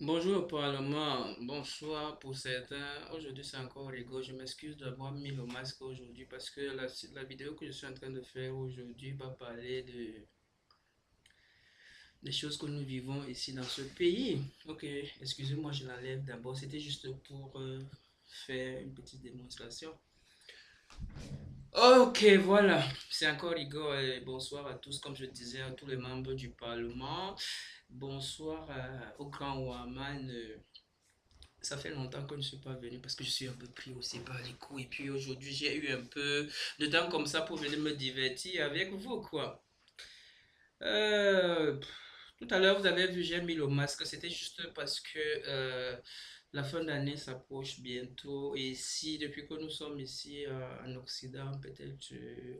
Bonjour au Parlement, bonsoir pour certains. Aujourd'hui, c'est encore rigolo. Je m'excuse d'avoir mis le masque aujourd'hui parce que la vidéo que je suis en train de faire aujourd'hui va parler des choses que nous vivons ici dans ce pays. Ok, excusez-moi, je l'enlève d'abord. C'était juste pour faire une petite démonstration. Ok, voilà, c'est encore rigolo. Bonsoir à tous, comme je disais, à tous les membres du Parlement. Bonsoir au grand Ouaman. Ça fait longtemps que je ne suis pas venu parce que je suis un peu pris aussi par les coups. Et puis aujourd'hui, j'ai eu un peu de temps comme ça pour venir me divertir avec vous, quoi. Euh, pff, Tout à l'heure, vous avez vu, j'ai mis le masque. C'était juste parce que la fin d'année s'approche bientôt. Et si, depuis que nous sommes ici en Occident, peut-être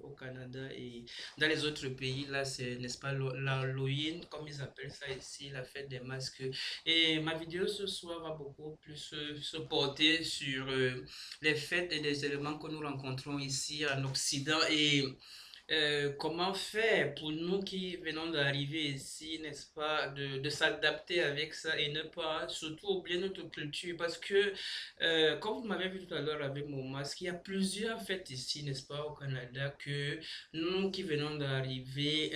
au Canada et dans les autres pays, là, c'est, n'est-ce pas, l'Halloween, comme ils appellent ça ici, la fête des masques. Et ma vidéo ce soir va beaucoup plus se porter sur les fêtes et les éléments que nous rencontrons ici en Occident et comment faire pour nous qui venons d'arriver ici, n'est-ce pas, de s'adapter avec ça et ne pas surtout oublier notre culture parce que, comme vous m'avez vu tout à l'heure avec mon masque, il y a plusieurs fêtes ici, n'est-ce pas, au Canada, que nous qui venons d'arriver,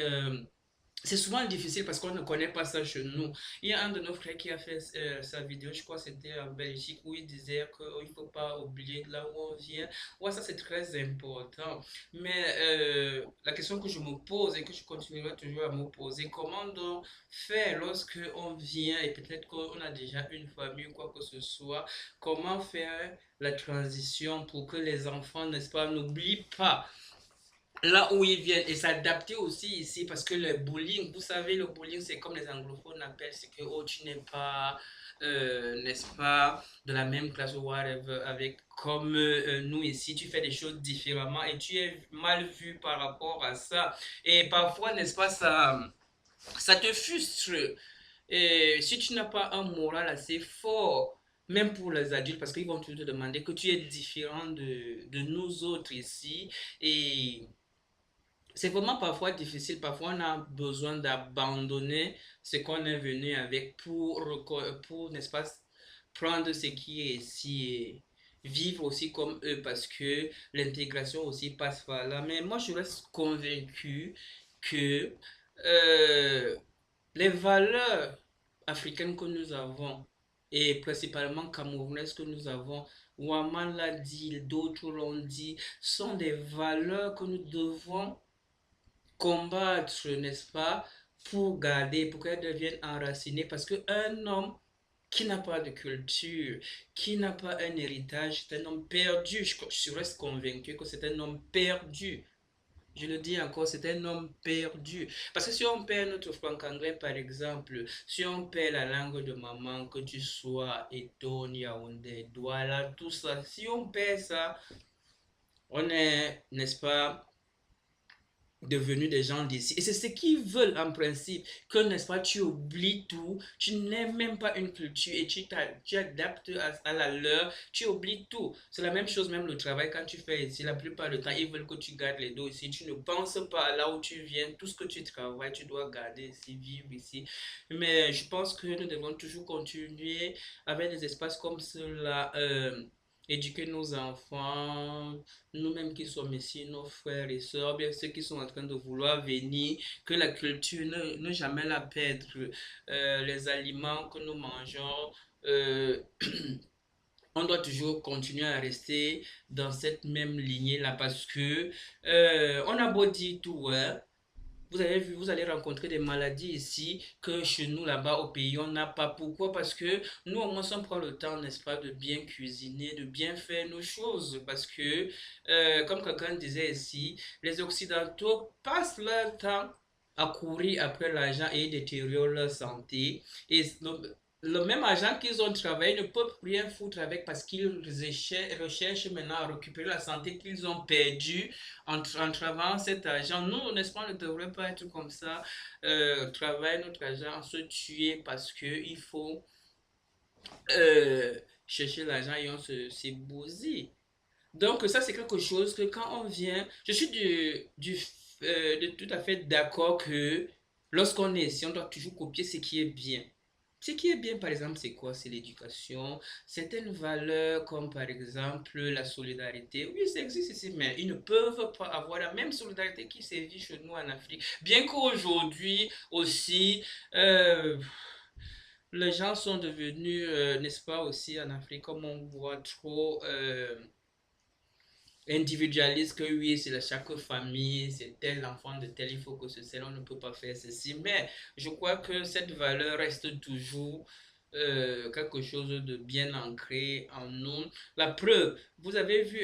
c'est souvent difficile parce qu'on ne connaît pas ça chez nous. Il y a un de nos frères qui a fait sa vidéo, je crois que c'était en Belgique, où il disait qu'il ne faut pas oublier de là où on vient. Ouais, ça c'est très important. Mais la question que je me pose et que je continuerai toujours à me poser, comment donc faire lorsque on vient et peut-être qu'on a déjà une famille ou quoi que ce soit, comment faire la transition pour que les enfants, n'est-ce pas, n'oublient pas là où ils viennent et s'adapter aussi ici parce que le bullying, vous savez, le bullying, c'est comme les anglophones appellent, c'est que oh, tu n'es pas, n'est-ce pas, de la même classe ou whatever, avec comme nous ici, tu fais des choses différemment et tu es mal vu par rapport à ça. Et parfois, n'est-ce pas, ça te frustre. Et si tu n'as pas un moral assez fort, même pour les adultes, parce qu'ils vont toujours te demander que tu es différent de nous autres ici. Et c'est vraiment parfois difficile. Parfois, on a besoin d'abandonner ce qu'on est venu avec pour, n'est-ce pas, prendre ce qui est ici et vivre aussi comme eux parce que l'intégration aussi passe par là. Mais moi, je reste convaincu que euh, les valeurs africaines que nous avons et principalement camerounaises que nous avons, Ouaman l'a dit, d'autres l'ont dit, sont des valeurs que nous devons combattre, n'est-ce pas, pour garder, pour qu'elle devienne enracinée, parce qu'un homme qui n'a pas de culture, qui n'a pas un héritage, c'est un homme perdu. Je reste convaincu que c'est un homme perdu. Je le dis encore, c'est un homme perdu. Parce que si on perd notre franc-anglais, par exemple, si on perd la langue de maman, que tu sois Eton, Yaoundé, Douala, tout ça, si on perd ça, on est, n'est-ce pas, devenus des gens d'ici. Et c'est ce qu'ils veulent en principe, que n'est-ce pas, tu oublies tout, tu n'es même pas une culture et tu adaptes à la leur, tu oublies tout. C'est la même chose même le travail quand tu fais ici, la plupart du temps, ils veulent que tu gardes les dos ici, tu ne penses pas là où tu viens, tout ce que tu travailles, tu dois garder ici, vivre ici. Mais je pense que nous devons toujours continuer avec des espaces comme cela. Éduquer nos enfants, nous-mêmes qui sommes ici, nos frères et sœurs, bien ceux qui sont en train de vouloir venir, que la culture ne jamais la perdre. Les aliments que nous mangeons, euh, on doit toujours continuer à rester dans cette même lignée-là parce que on a beau dire tout, hein, vous avez vu, vous allez rencontrer des maladies ici que chez nous là-bas au pays on n'a pas. Pourquoi? Parce que nous au moins on prend le temps, n'est-ce pas, de bien cuisiner, de bien faire nos choses. Parce que, comme quelqu'un disait ici, les Occidentaux passent leur temps à courir après l'argent et ils détériorent leur santé. Et le même argent qu'ils ont travaillé ne peuvent rien foutre avec parce qu'ils recherchent maintenant à récupérer la santé qu'ils ont perdue en travaillant cet argent. Nous, n'est-ce pas, on ne devrait pas être comme ça, travailler notre argent, se tuer parce qu'il faut euh, chercher l'argent et on s'ébousit. Donc ça, c'est quelque chose que quand on vient, je suis de tout à fait d'accord que lorsqu'on est ici, on doit toujours copier ce qui est bien. Ce qui est bien, par exemple, c'est quoi? C'est l'éducation. Certaines valeurs, comme par exemple la solidarité. Oui, ça existe ici, mais ils ne peuvent pas avoir la même solidarité qui sévit chez nous en Afrique. Bien qu'aujourd'hui aussi, euh, les gens sont devenus, n'est-ce pas, aussi en Afrique, comme on voit trop individualiste, que oui, c'est la chaque famille, c'est tel enfant de tel, il faut que ceci, on ne peut pas faire ceci. Mais je crois que cette valeur reste toujours quelque chose de bien ancré en nous. La preuve, vous avez vu,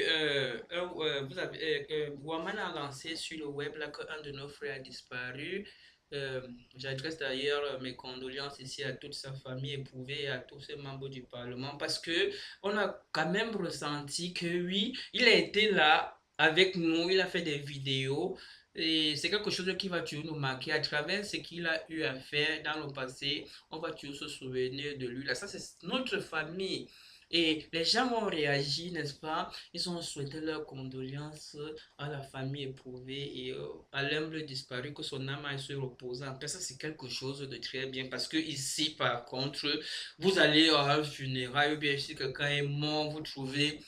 Woman a lancé sur le web là qu'un de nos frères a disparu. Euh, J'adresse d'ailleurs mes condoléances ici à toute sa famille éprouvée et à tous ses membres du Parlement parce que on a quand même ressenti que oui, il a été là avec nous, il a fait des vidéos et c'est quelque chose qui va toujours nous marquer à travers ce qu'il a eu à faire dans le passé. On va toujours se souvenir de lui. Là, ça, c'est notre famille. Et les gens ont réagi, n'est-ce pas? Ils ont souhaité leurs condoléances à la famille éprouvée et à l'humble disparu, que son âme aille se reposer en paix. Ça, c'est quelque chose de très bien parce que ici, par contre, vous allez à un funérail ou bien si quelqu'un est mort, vous trouvez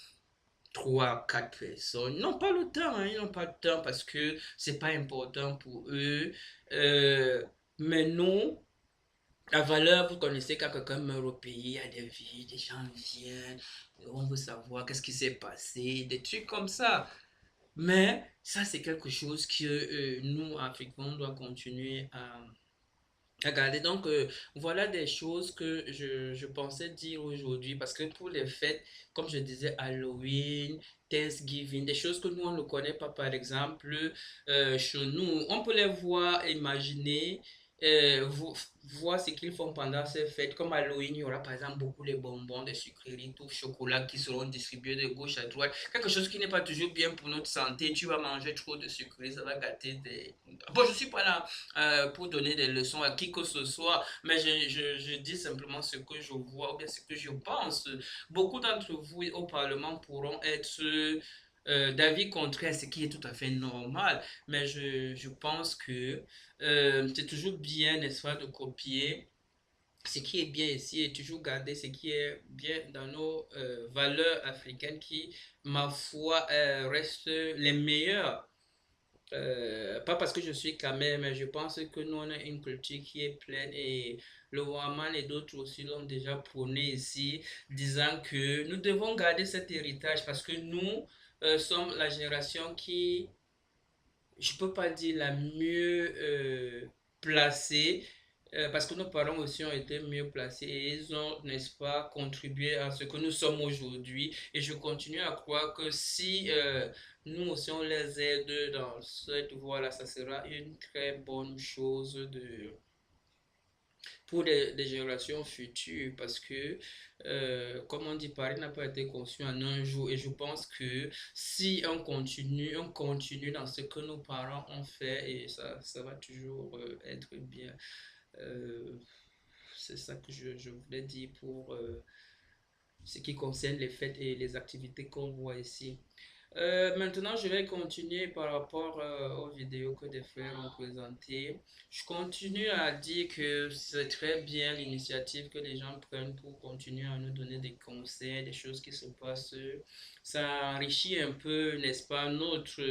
trois, quatre personnes. Ils n'ont pas le temps, hein, ils n'ont pas le temps parce que c'est pas important pour eux. Euh, mais nous, la valeur, vous connaissez quand quelqu'un meurt au pays, il y a des vies, des gens viennent, on veut savoir qu'est-ce qui s'est passé, des trucs comme ça. Mais ça, c'est quelque chose que nous, Africains, on doit continuer à regardez, donc voilà des choses que je pensais dire aujourd'hui parce que pour les fêtes, comme je disais, Halloween, Thanksgiving, des choses que nous on ne connaît pas par exemple chez nous, on peut les voir, imaginer, voir ce qu'ils font pendant ces fêtes. Comme Halloween, il y aura par exemple beaucoup de bonbons, des sucreries, tout chocolat qui seront distribués de gauche à droite. Quelque chose qui n'est pas toujours bien pour notre santé. Tu vas manger trop de sucreries, ça va gâter des... Bon, je suis pas là pour donner des leçons à qui que ce soit, mais je dis simplement ce que je vois ou bien ce que je pense. Beaucoup d'entre vous au Parlement pourront être d'avis contraire, ce qui est tout à fait normal, mais je pense que c'est toujours bien, n'est-ce pas, de copier ce qui est bien ici et toujours garder ce qui est bien dans nos valeurs africaines qui, ma foi, restent les meilleures. Pas parce que je suis camel, mais je pense que nous, on a une culture qui est pleine et le Waman et d'autres aussi l'ont déjà prôné ici, disant que nous devons garder cet héritage parce que nous sommes la génération qui, je peux pas dire la mieux placée, parce que nos parents aussi ont été mieux placés et ils ont, n'est-ce pas, contribué à ce que nous sommes aujourd'hui. Et je continue à croire que si nous aussi on les aide dans cette voie-là, ça sera une très bonne chose pour les générations futures parce que, comme on dit, Paris n'a pas été conçu en un jour et je pense que si on continue dans ce que nos parents ont fait et ça va toujours être bien. Euh, c'est ça que je voulais dire pour ce qui concerne les fêtes et les activités qu'on voit ici. Maintenant, je vais continuer par rapport aux vidéos que des frères ont présentées. Je continue à dire que c'est très bien l'initiative que les gens prennent pour continuer à nous donner des conseils, des choses qui se passent. Ça enrichit un peu, n'est-ce pas, notre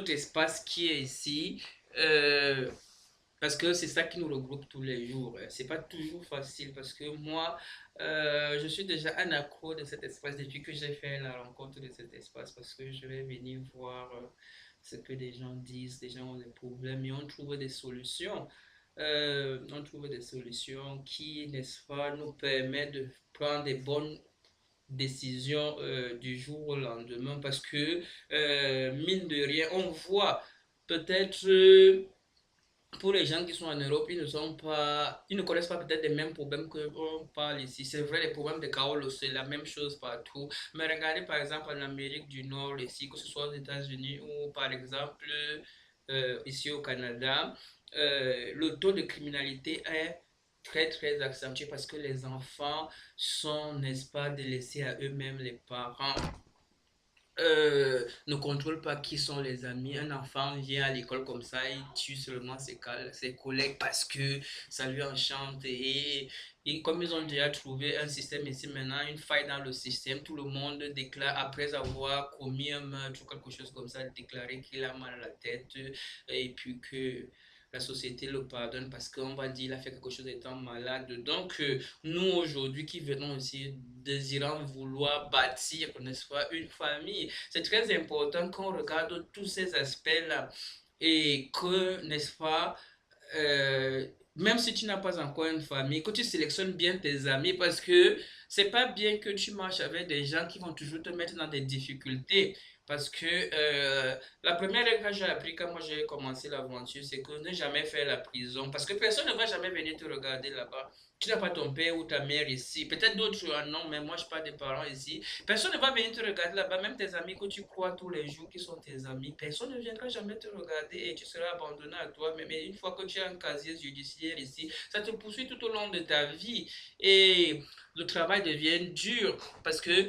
espace qui est ici. Euh, Parce que c'est ça qui nous regroupe tous les jours. C'est pas toujours facile parce que moi, je suis déjà un accro de cet espace depuis que j'ai fait la rencontre de cet espace parce que je vais venir voir ce que les gens disent, les gens ont des problèmes et on trouve des solutions. On trouve des solutions qui, n'est-ce pas, nous permettent de prendre des bonnes décisions du jour au lendemain parce que, mine de rien, on voit peut-être pour les gens qui sont en Europe, ils ne connaissent pas peut-être les mêmes problèmes que on parle ici. C'est vrai, les problèmes de Kaolo, c'est la même chose partout. Mais regardez par exemple en Amérique du Nord ici, que ce soit aux États-Unis ou par exemple ici au Canada, le taux de criminalité est très très accentué parce que les enfants sont, n'est-ce pas, délaissés à eux-mêmes, les parents ne contrôle pas qui sont les amis. Un enfant vient à l'école comme ça, il tue seulement ses collègues parce que ça lui enchante. Et comme ils ont déjà trouvé un système ici maintenant, une faille dans le système, tout le monde déclare, après avoir commis un meurtre ou quelque chose comme ça, déclarer qu'il a mal à la tête et puis que la société le pardonne parce qu'on va dire qu'il a fait quelque chose étant malade. Donc, nous aujourd'hui qui venons ici désirant vouloir bâtir, n'est-ce pas, une famille, c'est très important qu'on regarde tous ces aspects-là et que, n'est-ce pas, euh, même si tu n'as pas encore une famille, que tu sélectionnes bien tes amis parce que c'est pas bien que tu marches avec des gens qui vont toujours te mettre dans des difficultés. Parce que la première règle que j'ai appris quand moi j'ai commencé l'aventure, c'est que ne jamais faire la prison. Parce que personne ne va jamais venir te regarder là-bas. Tu n'as pas ton père ou ta mère ici. Peut-être d'autres en ont, mais moi je parle des parents ici. Personne ne va venir te regarder là-bas. Même tes amis que tu crois tous les jours qui sont tes amis, personne ne viendra jamais te regarder et tu seras abandonné à toi-même. Mais une fois que tu as un casier judiciaire ici, ça te poursuit tout au long de ta vie. Et le travail devient dur parce que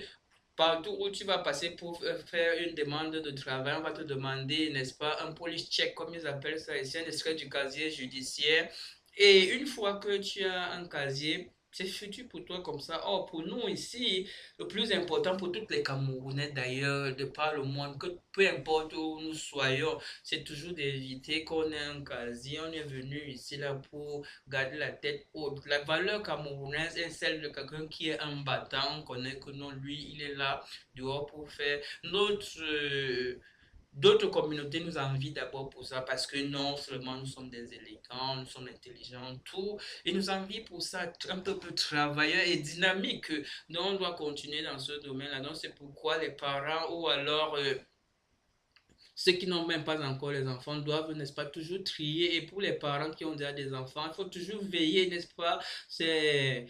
partout où tu vas passer pour faire une demande de travail, on va te demander, n'est-ce pas, un police check, comme ils appellent ça ici, un extrait du casier judiciaire. Et une fois que tu as un casier, c'est foutu pour toi comme ça. Or, pour nous ici, le plus important pour toutes les Camerounais d'ailleurs, de par le monde, que peu importe où nous soyons, c'est toujours d'éviter qu'on ait un casier. On est venu ici là pour garder la tête haute. La valeur camerounaise est celle de quelqu'un qui est un battant. On connaît que non, lui, il est là dehors pour faire d'autres communautés nous envient d'abord pour ça parce que non seulement nous sommes des élégants, nous sommes intelligents, tout, et nous envient pour ça un peu plus travailleurs et dynamiques. Donc on doit continuer dans ce domaine-là. Donc c'est pourquoi les parents ou alors ceux qui n'ont même pas encore les enfants doivent, n'est-ce pas, toujours trier. Et pour les parents qui ont déjà des enfants, il faut toujours veiller, n'est-ce pas? C'est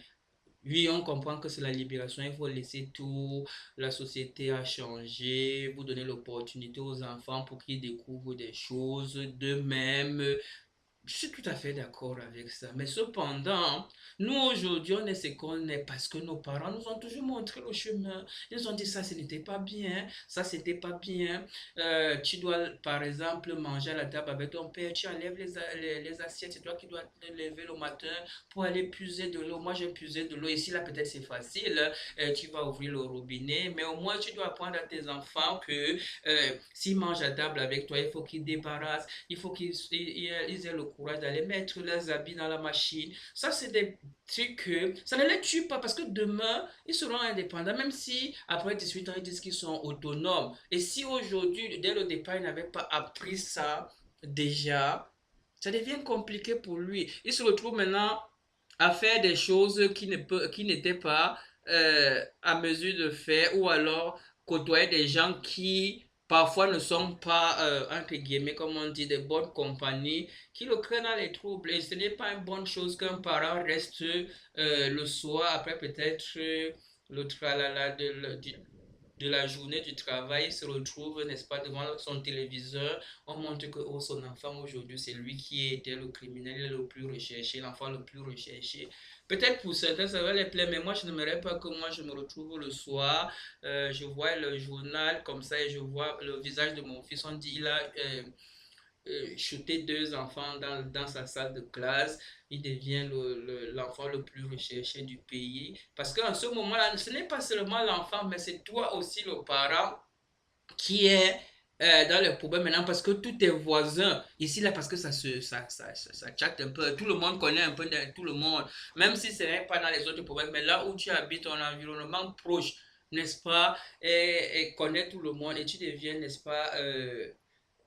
oui, on comprend que c'est la libération, il faut laisser tout, la société a changé, vous donner l'opportunité aux enfants pour qu'ils découvrent des choses d'eux-mêmes, je suis tout à fait d'accord avec ça. Mais cependant, nous aujourd'hui, on est ce qu'on est parce que nos parents nous ont toujours montré le chemin. Ils nous ont dit ça, ce n'était pas bien, ça, c'était pas bien. Tu dois, par exemple, manger à la table avec ton père, tu enlèves les assiettes, c'est toi qui dois te lever le matin pour aller puiser de l'eau. Moi, j'ai puisé de l'eau. Ici, là, peut-être c'est facile. Tu vas ouvrir le robinet, mais au moins, tu dois apprendre à tes enfants que s'ils mangent à table avec toi, il faut qu'ils débarrassent, il faut qu'ils aient le courage d'aller mettre leurs habits dans la machine. Ça, c'est des trucs que ça ne les tue pas parce que demain, ils seront indépendants, même si après 18 ans, ils disent qu'ils sont autonomes. Et si aujourd'hui, dès le départ, ils n'avaient pas appris ça déjà, ça devient compliqué pour lui. Il se retrouve maintenant à faire des choses qui n'étaient pas à mesure de faire ou alors côtoyer des gens qui parfois ne sont pas, entre guillemets, comme on dit, de bonnes compagnies, qui le créent dans les troubles. Et ce n'est pas une bonne chose qu'un parent reste le soir, après peut-être le tralala de la journée du travail, se retrouve, n'est-ce pas, devant son téléviseur. On montre que oh, son enfant aujourd'hui, c'est lui qui était le criminel le plus recherché, l'enfant le plus recherché. Peut-être pour certains, ça va les plaire, mais moi, je n'aimerais pas que moi, je me retrouve le soir, je vois le journal comme ça et je vois le visage de mon fils. On dit, il a shooté deux enfants dans sa salle de classe. Il devient l'enfant le plus recherché du pays. Parce qu'en ce moment-là, ce n'est pas seulement l'enfant, mais c'est toi aussi le parent qui est dans les problèmes maintenant parce que tous tes voisins, ici là, parce que ça chatte un peu, tout le monde connaît un peu tout le monde, même si ce n'est pas dans les autres problèmes, mais là où tu habites, ton environnement proche, n'est-ce pas, et connaît tout le monde et tu deviens, n'est-ce pas,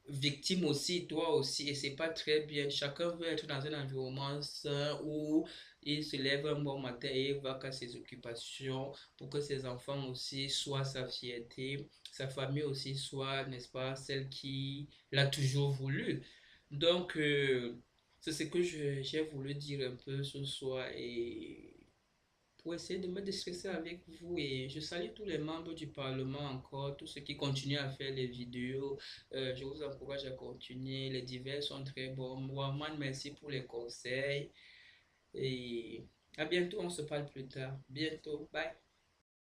victime aussi, toi aussi, et c'est pas très bien. Chacun veut être dans un environnement sain où il se lève un bon matin et va qu'à ses occupations pour que ses enfants aussi soient sa fierté, sa famille aussi soit, n'est-ce pas, celle qui l'a toujours voulu. Donc, c'est ce que j'ai voulu dire un peu ce soir et pour essayer de me déstresser avec vous et je salue tous les membres du Parlement encore, tous ceux qui continuent à faire les vidéos. Je vous encourage à continuer. Les divers sont très bons. Mohamed, merci pour les conseils et à bientôt. On se parle plus tard. Bientôt. Bye.